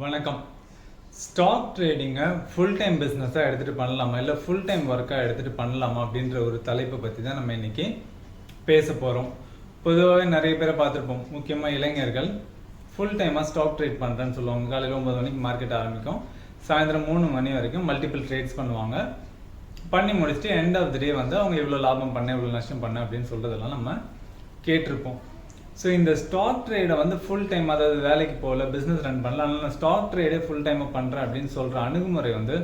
வணக்கம். Stock ட்ரேடிங்கை full time பிஸ்னஸாக எடுத்துகிட்டு பண்ணலாமா, இல்லை ஃபுல் டைம் ஒர்க்காக எடுத்துகிட்டு பண்ணலாமா அப்படின்ற ஒரு தலைப்பை பற்றி தான் நம்ம இன்றைக்கி பேச போகிறோம். பொதுவாகவே நிறைய பேரை பார்த்துருப்போம், முக்கியமாக இளைஞர்கள் ஃபுல் டைமாக ஸ்டாக் ட்ரேட் பண்ணுறேன்னு சொல்லுவாங்க. காலையில் 9 மணிக்கு மார்க்கெட் ஆரம்பிக்கும், சாயந்தரம் 3 மணி வரைக்கும் மல்டிபிள் ட்ரேட்ஸ் பண்ணுவாங்க. பண்ணி முடிச்சுட்டு எண்ட் ஆஃப் தி டே வந்து அவங்க இவ்வளோ லாபம் பண்ணேன், இவ்வளோ நஷ்டம் பண்ணேன் அப்படின்னு சொல்கிறதெல்லாம் நம்ம கேட்டிருப்போம். ஸோ இந்த ஸ்டாக் ட்ரேடை வந்து ஃபுல் டைம், அதாவது வேலைக்கு போகல, பிஸ்னஸ் ரன் பண்ணல, அதனால நான் ஸ்டாக் ட்ரேடே ஃபுல் டைமாக பண்ணுறேன் அப்படின்னு சொல்கிற அணுகுமுறை வந்து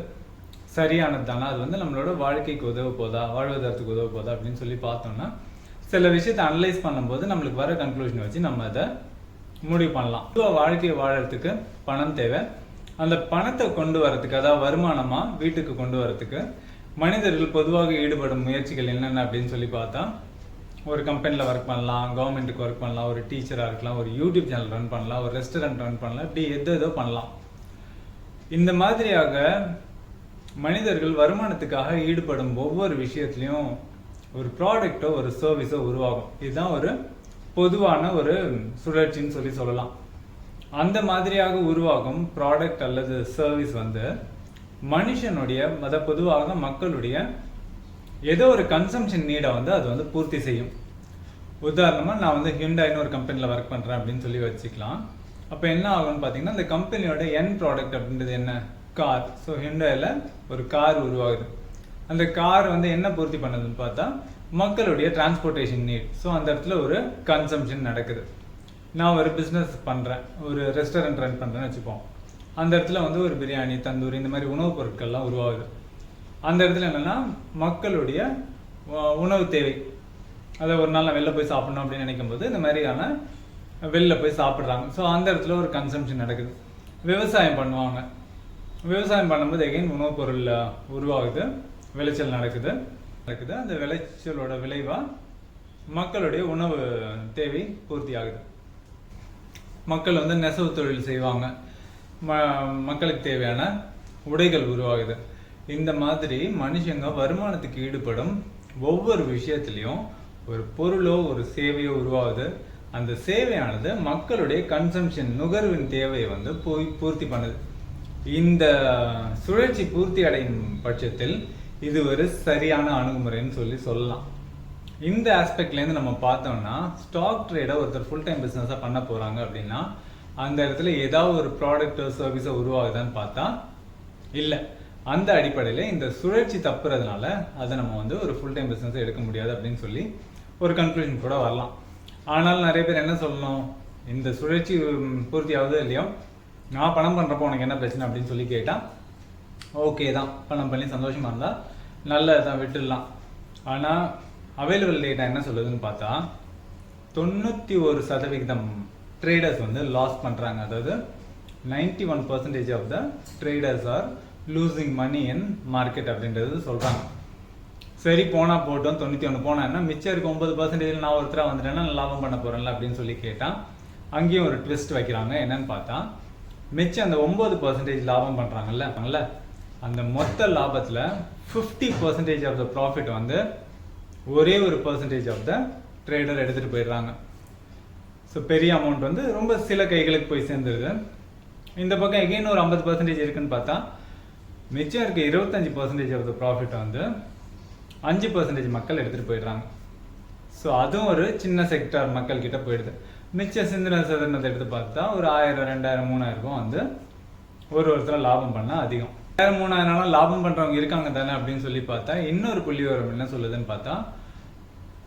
சரியானது தானே, அது வந்து நம்மளோட வாழ்க்கைக்கு உதவ போதா, வாழ்வாதாரத்துக்கு உதவ போதா அப்படின்னு சொல்லி பார்த்தோம்னா சில விஷயத்தை அனலைஸ் பண்ணும்போது நம்மளுக்கு வர கன்க்ளூஷனை வச்சு நம்ம அதை முடிவு பண்ணலாம். பொதுவாக வாழ்க்கையை வாழறதுக்கு பணம் தேவை. அந்த பணத்தை கொண்டு வரதுக்கு, அதாவது வருமானமாக வீட்டுக்கு கொண்டு வரதுக்கு மனிதர்கள் பொதுவாக ஈடுபடும் முயற்சிகள் என்னென்ன அப்படின்னு சொல்லி பார்த்தா, ஒரு கம்பெனியில் ஒர்க் பண்ணலாம், கவர்மெண்ட்டுக்கு ஒர்க் பண்ணலாம், ஒரு டீச்சராக இருக்கலாம், ஒரு யூடியூப் சேனல் ரன் பண்ணலாம், ஒரு ரெஸ்டாரண்ட் ரன் பண்ணலாம், இப்படி ஏதோ பண்ணலாம். இந்த மாதிரியாக மனிதர்கள் வருமானத்துக்காக ஈடுபடும் ஒவ்வொரு விஷயத்துலையும் ஒரு ப்ராடக்டோ ஒரு சர்வீஸோ உருவாகும். இதுதான் ஒரு பொதுவான ஒரு சுழற்சின்னு சொல்லலாம். அந்த மாதிரியாக உருவாகும் ப்ராடக்ட் அல்லது சர்வீஸ் வந்து மனுஷனுடைய, அதாவது பொதுவாக மக்களுடைய ஏதோ ஒரு கன்சம்ஷன் நீடை வந்து அது வந்து பூர்த்தி செய்யும். உதாரணமாக நான் வந்து ஹிண்டாய்னு ஒரு கம்பெனியில் ஒர்க் பண்ணுறேன் அப்படின்னு சொல்லி வச்சுக்கலாம். அப்போ என்ன ஆகும்னு பார்த்தீங்கன்னா, இந்த கம்பெனியோட என் ப்ராடக்ட் அப்படின்றது என்ன, கார். ஸோ ஹிண்டாயில் ஒரு கார் உருவாகுது. அந்த கார் வந்து என்ன பூர்த்தி பண்ணுதுன்னு பார்த்தா மக்களுடைய டிரான்ஸ்போர்ட்டேஷன் நீட். ஸோ அந்த இடத்துல ஒரு கன்சம்ஷன் நடக்குது. நான் ஒரு பிஸ்னஸ் பண்ணுறேன், ஒரு ரெஸ்டாரண்ட் ரன் பண்ணுறேன்னு வச்சுப்போம். அந்த இடத்துல வந்து ஒரு பிரியாணி, தந்தூரி, இந்த மாதிரி உணவுப் பொருட்கள்லாம் உருவாகுது. அந்த இடத்துல என்னென்னா மக்களுடைய உணவு தேவை, அதை ஒரு நாள் நான் வெளில போய் சாப்பிட்ணும் அப்படின்னு நினைக்கும் போது இந்த மாதிரியான வெளில போய் சாப்பிட்றாங்க. ஸோ அந்த இடத்துல ஒரு கன்சம்ஷன் நடக்குது. விவசாயம் பண்ணுவாங்க, விவசாயம் பண்ணும்போது எகைன் உணவுப் பொருள் உருவாகுது, விளைச்சல் நடக்குது. அந்த விளைச்சலோட விளைவாக மக்களுடைய உணவு தேவை பூர்த்தி ஆகுது. மக்கள் வந்து நெசவு தொழில் செய்வாங்க, மக்களுக்கு தேவையான உடைகள் உருவாகுது. இந்த மாதிரி மனுஷங்க வருமானத்துக்கு ஈடுபடும் ஒவ்வொரு விஷயத்துலையும் ஒரு பொருளோ ஒரு சேவையோ உருவாகுது. அந்த சேவையானது மக்களுடைய கன்சம்ஷன், நுகர்வின் தேவையை வந்து பூர்த்தி பண்ணுது. இந்த சுழற்சி பூர்த்தி அடையும் பட்சத்தில் இது ஒரு சரியான அணுகுமுறைன்னு சொல்லலாம். இந்த ஆஸ்பெக்ட்லேருந்து நம்ம பார்த்தோம்னா, ஸ்டாக் ட்ரேடை ஒருத்தர் ஃபுல் டைம் பிஸ்னஸாக பண்ண போகிறாங்க அப்படின்னா அந்த இடத்துல ஏதாவது ஒரு ப்ராடக்டோ சர்வீஸோ உருவாகுதான்னு பார்த்தா இல்லை. அந்த அடிப்படையில் இந்த சுழற்சி தப்புறதுனால அதை நம்ம வந்து ஒரு ஃபுல் டைம் பிஸ்னஸை எடுக்க முடியாது அப்படின்னு சொல்லி ஒரு கன்க்ளூஷன் கூட வரலாம். ஆனால் நிறைய பேர் என்ன சொல்லணும், இந்த சுழற்சி பூர்த்தி ஆகுது இல்லையோ, நான் பணம் பண்ணுறப்போ உனக்கு என்ன பிரச்சனை அப்படின்னு சொல்லி கேட்டால் ஓகே தான், பணம் பண்ணி சந்தோஷமாக இருந்தால் நல்லதான், விட்டுடலாம். ஆனால் அவைலபிள் டேட்டா என்ன சொல்லுதுன்னு பார்த்தா 91% ட்ரேடர்ஸ் வந்து லாஸ் பண்ணுறாங்க. அதாவது 91% of the traders are losing money in market அப்படின்றது சொல்கிறாங்க. சரி, போனால் போட்டோம், 91 போனான்னா மிச்சம் இருக்க 9% நான் ஒருத்தராக வந்துட்டேன்னா நான் லாபம் பண்ண போகிறேன்ல அப்படின்னு சொல்லி கேட்டால் அங்கேயும் ஒரு ட்விஸ்ட் வைக்கிறாங்க. என்னன்னு பார்த்தா, மிச்சம் அந்த 9% லாபம் பண்ணுறாங்கல்ல, அந்த மொத்த லாபத்தில் 50% ஆஃப் த ப்ராஃபிட் வந்து ஒரே ஒரு பர்சன்டேஜ் ஆஃப் த ட்ரேடர் எடுத்துகிட்டு போயிடுறாங்க. ஸோ பெரிய அமௌண்ட் வந்து ரொம்ப சில கைகளுக்கு போய் சேர்ந்துருது. இந்த பக்கம் எகெயின் ஒரு 50% இருக்குன்னு பார்த்தா மிச்சம் இருக்க 25% ஆஃப் த ப்ராஃபிட் வந்து 5% மக்கள் எடுத்துகிட்டு போயிடுறாங்க. ஸோ அதுவும் ஒரு சின்ன செக்டார் மக்கள் கிட்ட போயிடுது. மிச்சம் சிந்தனை சதனத்தை எடுத்து பார்த்தா ஒரு 1000, 2000, 3000 வந்து ஒருத்தர் லாபம் பண்ணால் அதிகம். 1000, 3000 லாபம் பண்ணுறவங்க இருக்காங்க தானே அப்படின்னு சொல்லி பார்த்தா இன்னொரு புள்ளி விவரம் என்ன சொல்லுதுன்னு பார்த்தா,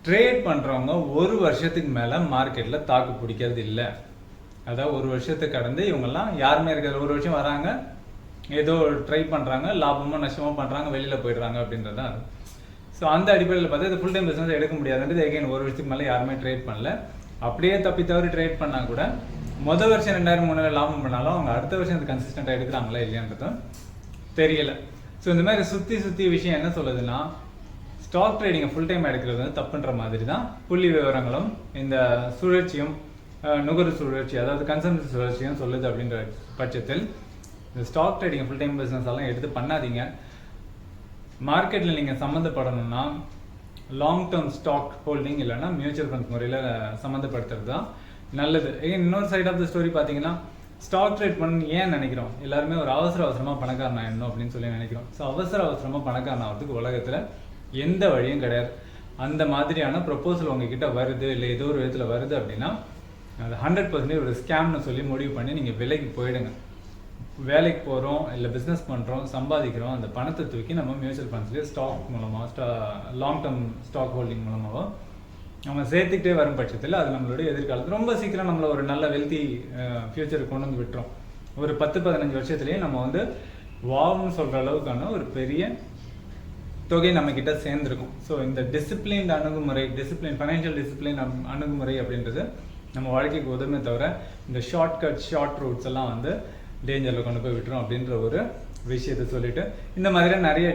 ட்ரேட் பண்ணுறவங்க ஒரு வருஷத்துக்கு மேலே மார்க்கெட்டில் தாக்கு பிடிக்கிறது இல்லை. அதாவது ஒரு வருஷத்துக்கு கடந்து இவங்கெல்லாம் யாருமே இருக்காது. ஒரு வருஷம் வராங்க, ஏதோ ட்ரை பண்ணுறாங்க, லாபமோ நஷ்டமோ பண்ணுறாங்க, வெளியில் போயிடுறாங்க அப்படின்றதான் அது. ஸோ அந்த அடிப்படையில் பார்த்தா இது ஃபுல் டைம் பிஸ்னஸ் எடுக்க முடியாதுன்றது எகைன் ஒரு வருஷத்துக்கு மேலே யாருமே ட்ரேட் பண்ணல. அப்படியே தப்பி தவறி ட்ரேட் பண்ணால் கூட மொதல் வருஷம் 2000, 3000 லாபம் பண்ணாலும் அவங்க அடுத்த வருஷம் அது கன்சிஸ்டண்ட்டாக எடுக்கிறாங்களா இல்லையான்றதும் தெரியலை. ஸோ இந்த மாதிரி சுற்றி விஷயம் என்ன சொல்லுதுன்னா, ஸ்டாக் ட்ரேடிங்கை ஃபுல் டைம் எடுக்கிறது வந்து தப்புன்ற மாதிரி தான் புள்ளி விவரங்களும் இந்த சுழற்சியும், நுகர்வு சுழற்சி, அதாவது கன்சம்ஷன் சுழற்சியும் சொல்லுது. அப்படின்ற பட்சத்தில் இந்த stock trading full time business எல்லாம் எடுத்து பண்ணாதீங்க. மார்க்கெட்டில் நீங்கள் சம்மந்தப்படணும்னா லாங் டேர்ம் ஸ்டாக் ஹோல்டிங் இல்லைன்னா மியூச்சுவல் ஃபண்ட்ஸ் முறையில் சம்மந்தப்படுத்துறது தான் நல்லது. இன்னொரு சைட் ஆஃப் த ஸ்டோரி பார்த்தீங்கன்னா, ஸ்டாக் ட்ரேட் பண்ண ஏன் நினைக்கிறோம்? எல்லாருமே ஒரு அவசரமாக பணக்காரன் ஆயிடணும் அப்படின்னு சொல்லி நினைக்கிறோம். ஸோ அவசரமாக பணக்காரன் ஆகிறதுக்கு உலகத்தில் எந்த வழியும் கிடையாது. அந்த மாதிரியான ப்ரொப்போசல் உங்ககிட்ட வருது, இல்லை ஏதோ ஒரு விதத்தில் வருது அப்படின்னா அது 100% ஒரு ஸ்கேம்னு சொல்லி முடிவு பண்ணி நீங்கள் விலைக்கு போயிடுங்க. வேலைக்கு போகிறோம், இல்லை பிஸ்னஸ் பண்ணுறோம், சம்பாதிக்கிறோம், அந்த பணத்தை தூக்கி நம்ம மியூச்சுவல் ஃபண்ட்ஸ்லேயே ஸ்டாக் மூலமாக லாங் டேர்ம் ஸ்டாக் ஹோல்டிங் மூலமாக நம்ம சேர்த்துக்கிட்டே வரும் பட்சத்தில் அது நம்மளுடைய எதிர்காலத்தில் ரொம்ப சீக்கிரம் நம்மளை ஒரு நல்ல வெல்த்தி ஃபியூச்சருக்கு கொண்டு வந்து விட்டுரும். ஒரு 10-15 வருஷத்துலேயே நம்ம வந்து வாவ்னு சொல்கிற அளவுக்கான ஒரு பெரிய தொகை நம்மக்கிட்ட சேர்ந்துருக்கும். ஸோ இந்த டிசிப்ளின் அணுகுமுறை, ஃபைனான்ஷியல் டிசிப்ளின் அணுகுமுறை அப்படின்றது நம்ம வாழ்க்கைக்கு உதவுமே தவிர இந்த ஷார்ட் ரூட்ஸ் எல்லாம் வந்து டேஞ்சரில் கொண்டு போய் விட்டுரும் அப்படின்ற ஒரு விஷயத்தை சொல்லிட்டு இந்த மாதிரி நிறைய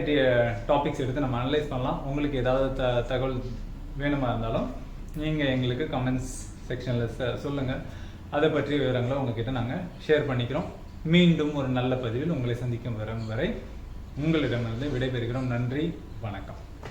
டாபிக்ஸ் எடுத்து நம்ம அனலைஸ் பண்ணலாம். உங்களுக்கு ஏதாவது தகவல் வேணுமா இருந்தாலும் நீங்கள் எங்களுக்கு கமெண்ட்ஸ் செக்ஷனில் சொல்லுங்கள். அதை பற்றிய விவரங்களை உங்ககிட்ட நாங்கள் ஷேர் பண்ணிக்கிறோம். மீண்டும் ஒரு நல்ல பதிவில் உங்களை சந்திக்கும் வரை உங்களிடமிருந்து விடைபெறுகிறோம். நன்றி, வணக்கம்.